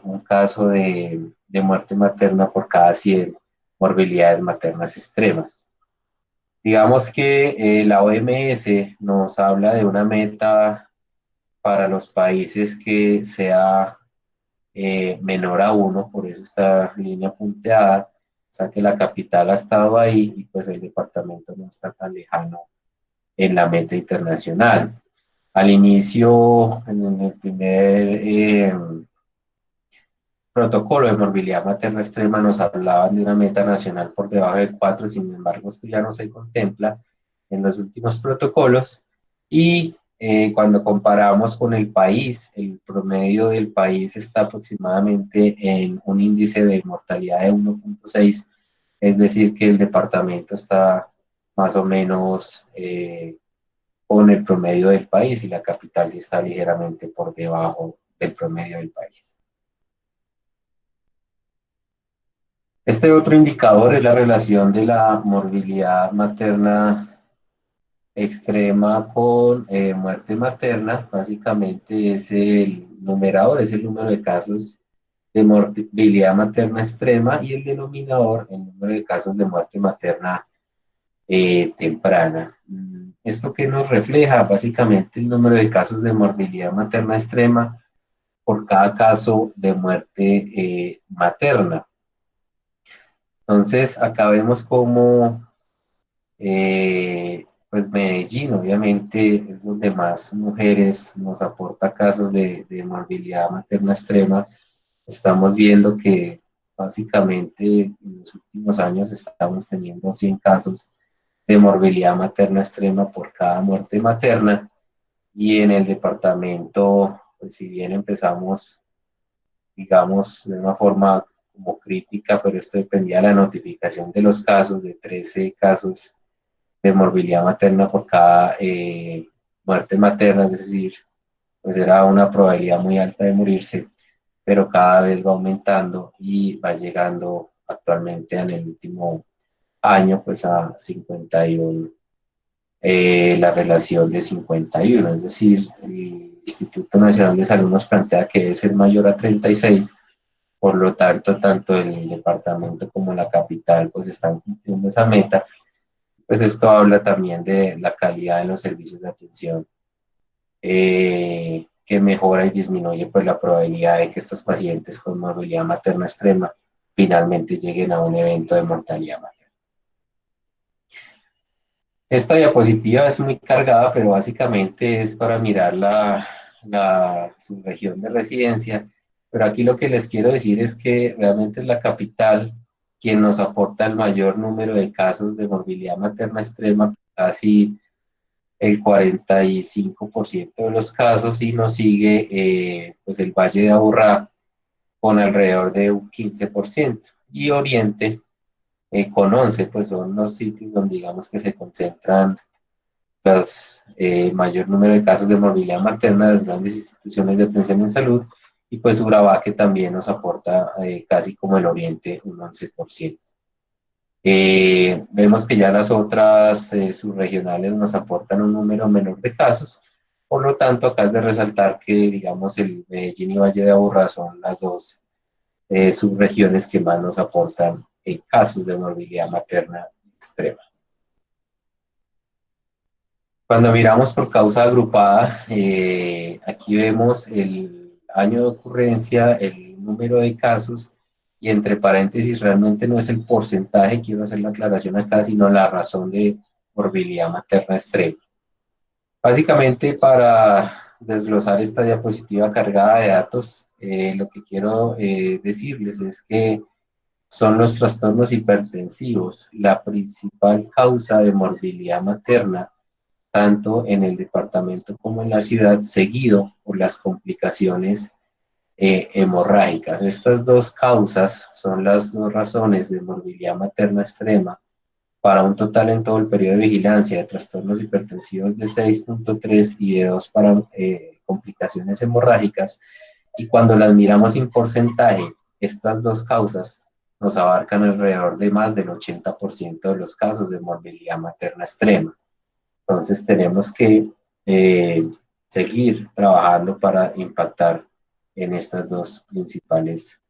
Speaker 1: un caso de muerte materna por cada 100 morbilidades maternas extremas. Digamos que la OMS nos habla de una meta para los países que sea menor a 1, por eso esta línea punteada, o sea que la capital ha estado ahí y pues el departamento no está tan lejano en la meta internacional. Al inicio, en el primer protocolo de morbilidad materna extrema, nos hablaban de una meta nacional por debajo de 4, sin embargo, esto ya no se contempla en los últimos protocolos. Y cuando comparamos con el país, el promedio del país está aproximadamente en un índice de mortalidad de 1.6, es decir, que el departamento está más o menos con el promedio del país, y la capital sí está ligeramente por debajo del promedio del país. Este otro indicador es la relación de la morbilidad materna extrema con muerte materna. Básicamente es el numerador, es el número de casos de morbilidad materna extrema, y el denominador, el número de casos de muerte materna temprana. ¿Esto qué nos refleja? Básicamente el número de casos de morbilidad materna extrema por cada caso de muerte materna. Entonces, acá vemos cómo pues Medellín obviamente es donde más mujeres nos aporta casos de morbilidad materna extrema. Estamos viendo que básicamente en los últimos años estamos teniendo 100 casos de morbilidad materna extrema por cada muerte materna, y en el departamento, pues si bien empezamos, digamos, de una forma como crítica, pero esto dependía de la notificación de los casos, de 13 casos de morbilidad materna por cada muerte materna, es decir, pues era una probabilidad muy alta de morirse, pero cada vez va aumentando y va llegando actualmente en el último año pues a 51, la relación de 51, es decir, el Instituto Nacional de Salud nos plantea que debe ser mayor a 36, por lo tanto, tanto el departamento como la capital pues están cumpliendo esa meta. Pues esto habla también de la calidad de los servicios de atención, que mejora y disminuye pues la probabilidad de que estos pacientes con morbilidad materna extrema finalmente lleguen a un evento de mortalidad materna. Esta diapositiva es muy cargada, pero básicamente es para mirar la subregión de residencia. Pero aquí lo que les quiero decir es que realmente es la capital quien nos aporta el mayor número de casos de morbilidad materna extrema, casi el 45% de los casos, y nos sigue pues el Valle de Aburrá con alrededor de un 15%, y Oriente con 11%, pues son los sitios donde digamos que se concentran los mayor número de casos de morbilidad materna de las grandes instituciones de atención en salud, y pues Urabá, que también nos aporta casi como el Oriente un 11%. Vemos que ya las otras subregionales nos aportan un número menor de casos, por lo tanto acá es de resaltar que digamos el Medellín y Valle de Aburrá son las dos subregiones que más nos aportan casos de morbilidad materna extrema. Cuando miramos por causa agrupada, aquí vemos el año de ocurrencia, el número de casos, y entre paréntesis realmente no es el porcentaje, quiero hacer la aclaración acá, sino la razón de morbilidad materna extrema. Básicamente, para desglosar esta diapositiva cargada de datos, lo que quiero decirles es que son los trastornos hipertensivos la principal causa de morbilidad materna, tanto en el departamento como en la ciudad, seguido por las complicaciones hemorrágicas. Estas dos causas son las dos razones de morbilidad materna extrema para un total en todo el periodo de vigilancia de trastornos hipertensivos de 6,3 y de 2 para complicaciones hemorrágicas. Y cuando las miramos en porcentaje, estas dos causas nos abarcan alrededor de más del 80% de los casos de morbilidad materna extrema. Entonces tenemos que seguir trabajando para impactar en estas dos principales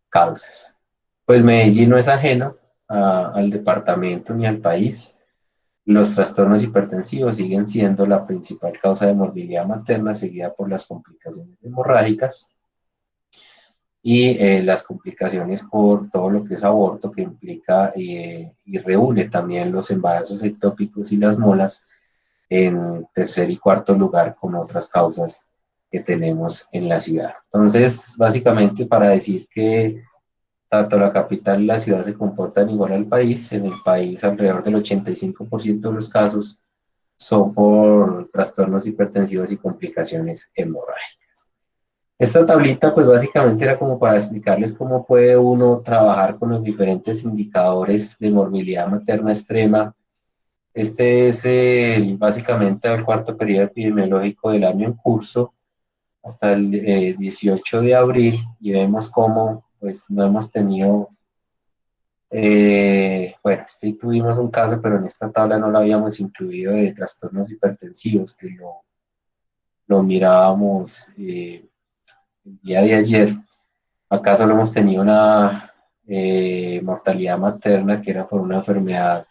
Speaker 1: causas. Pues Medellín no es ajeno al departamento ni al país. Los trastornos hipertensivos siguen siendo la principal causa de morbilidad materna, seguida por las complicaciones hemorrágicas y las complicaciones por todo lo que es aborto, que implica y reúne también los embarazos ectópicos y las molas en tercer y cuarto lugar con otras causas que tenemos en la ciudad. Entonces, básicamente para decir que tanto la capital y la ciudad se comportan igual al país, en el país alrededor del 85% de los casos son por trastornos hipertensivos y complicaciones hemorrágicas. Esta tablita pues básicamente era como para explicarles cómo puede uno trabajar con los diferentes indicadores de morbilidad materna extrema. Este es básicamente el cuarto periodo epidemiológico del año en curso hasta el 18 de abril y vemos cómo pues no hemos tenido, bueno, sí tuvimos un caso, pero en esta tabla no lo habíamos incluido de trastornos hipertensivos, que lo mirábamos el día de ayer. Acá solo hemos tenido una mortalidad materna que era por una enfermedad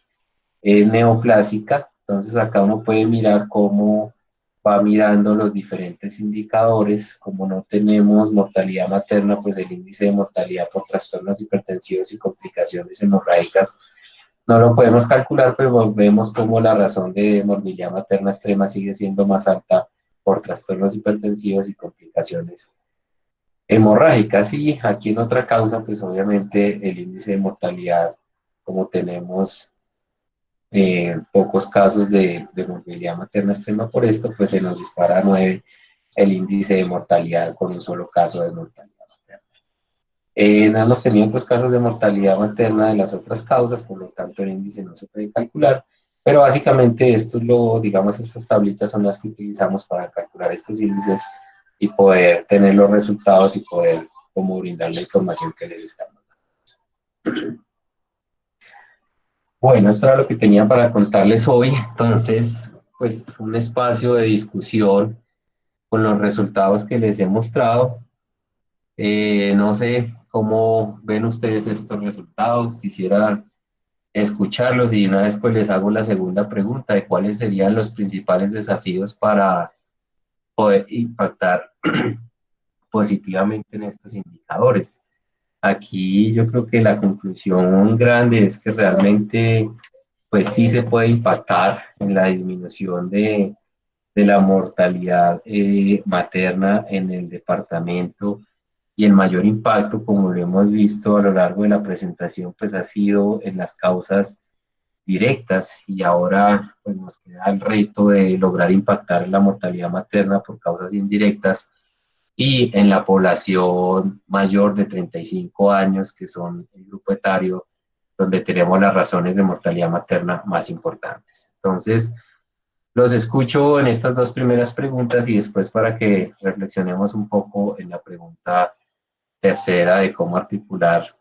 Speaker 1: neoplásica. Entonces acá uno puede mirar cómo va mirando los diferentes indicadores. Como no tenemos mortalidad materna, pues el índice de mortalidad por trastornos hipertensivos y complicaciones hemorrágicas no lo podemos calcular, pero vemos cómo la razón de morbilidad materna extrema sigue siendo más alta por trastornos hipertensivos y complicaciones hemorrágicas. Y aquí en otra causa, pues obviamente el índice de mortalidad, como tenemos pocos casos de morbilidad materna extrema por esto, pues se nos dispara a 9 el índice de mortalidad con un solo caso de mortalidad materna. No hemos tenido otros casos de mortalidad materna de las otras causas, por lo tanto el índice no se puede calcular, pero básicamente esto es digamos, estas tablitas son las que utilizamos para calcular estos índices y poder tener los resultados y poder como brindar la información que les estamos dando. Bueno, esto era lo que tenía para contarles hoy. Entonces, pues un espacio de discusión con los resultados que les he mostrado. No sé cómo ven ustedes estos resultados. Quisiera escucharlos y una vez pues les hago la segunda pregunta de cuáles serían los principales desafíos para poder impactar positivamente en estos indicadores. Aquí yo creo que la conclusión grande es que realmente pues sí se puede impactar en la disminución de la mortalidad materna en el departamento, y el mayor impacto, como lo hemos visto a lo largo de la presentación, pues ha sido en las causas directas, y ahora pues nos queda el reto de lograr impactar en la mortalidad materna por causas indirectas y en la población mayor de 35 años, que son el grupo etario donde tenemos las razones de mortalidad materna más importantes. Entonces, los escucho en estas dos primeras preguntas y después para que reflexionemos un poco en la pregunta tercera de cómo articular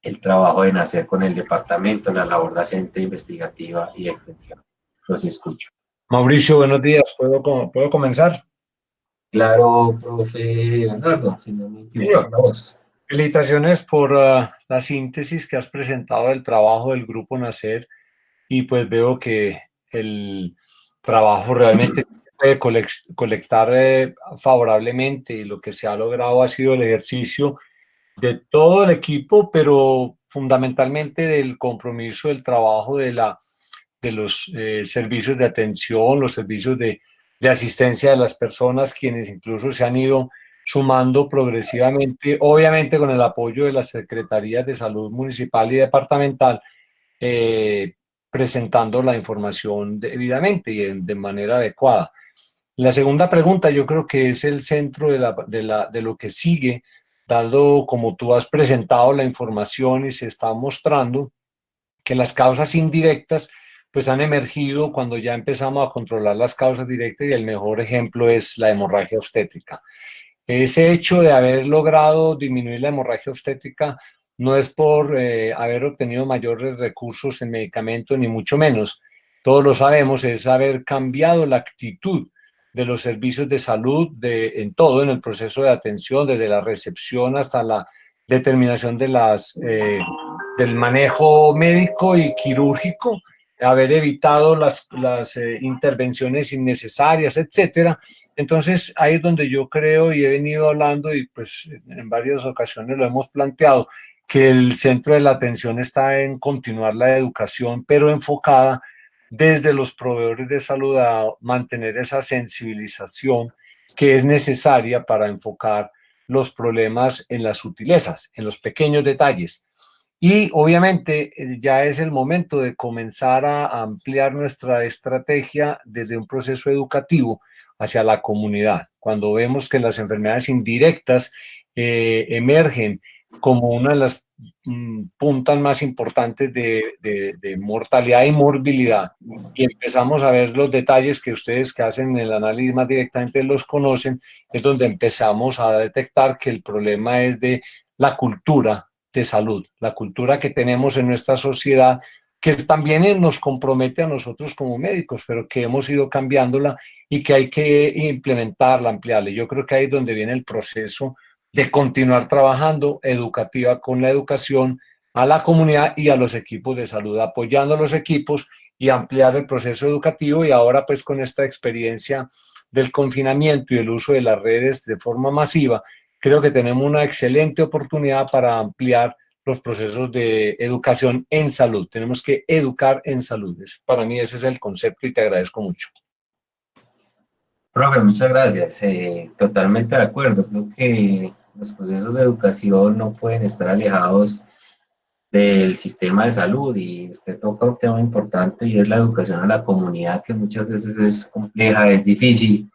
Speaker 1: el trabajo de nacer con el departamento, la labor docente, investigativa y extensión. Los escucho.
Speaker 2: Mauricio, buenos días. ¿Puedo comenzar?
Speaker 1: Claro, profe Bernardo, si no me equivoco,
Speaker 2: Señor,
Speaker 1: la voz.
Speaker 2: felicitaciones por la síntesis que has presentado del trabajo del Grupo Nacer, y pues veo que el trabajo realmente puede colectar favorablemente, y lo que se ha logrado ha sido el ejercicio de todo el equipo, pero fundamentalmente del compromiso del trabajo de los servicios de atención, los servicios de asistencia de las personas, quienes incluso se han ido sumando progresivamente, obviamente con el apoyo de las Secretarías de Salud Municipal y Departamental, eh, presentando la información debidamente y de manera adecuada. La segunda pregunta yo creo que es el centro de lo que sigue, dado como tú has presentado la información y se está mostrando que las causas indirectas pues han emergido cuando ya empezamos a controlar las causas directas, y el mejor ejemplo es la hemorragia obstétrica. Ese hecho de haber logrado disminuir la hemorragia obstétrica no es por haber obtenido mayores recursos en medicamentos, ni mucho menos. Todos lo sabemos, es haber cambiado la actitud de los servicios de salud en todo, en el proceso de atención, desde la recepción hasta la determinación del manejo médico y quirúrgico, haber evitado las intervenciones innecesarias, etcétera. Entonces, ahí es donde yo creo y he venido hablando, y pues en varias ocasiones lo hemos planteado, que el centro de la atención está en continuar la educación, pero enfocada desde los proveedores de salud a mantener esa sensibilización que es necesaria para enfocar los problemas en las sutilezas, en los pequeños detalles. Y obviamente ya es el momento de comenzar a ampliar nuestra estrategia desde un proceso educativo hacia la comunidad. Cuando vemos que las enfermedades indirectas emergen como una de las puntas más importantes de mortalidad y morbilidad, y empezamos a ver los detalles que ustedes que hacen el análisis más directamente los conocen, es donde empezamos a detectar que el problema es de la cultura de salud, la cultura que tenemos en nuestra sociedad, que también nos compromete a nosotros como médicos, pero que hemos ido cambiándola y que hay que implementarla, ampliarla. Yo creo que ahí es donde viene el proceso de continuar trabajando educativa con la educación a la comunidad y a los equipos de salud, apoyando a los equipos y ampliar el proceso educativo. Y ahora pues con esta experiencia del confinamiento y el uso de las redes de forma masiva, creo que tenemos una excelente oportunidad para ampliar los procesos de educación en salud. Tenemos que educar en salud. Para mí ese es el concepto y te agradezco mucho.
Speaker 1: Profe, muchas gracias. Totalmente de acuerdo. Creo que los procesos de educación no pueden estar alejados del sistema de salud, y usted toca un tema importante y es la educación a la comunidad, que muchas veces es compleja, es difícil.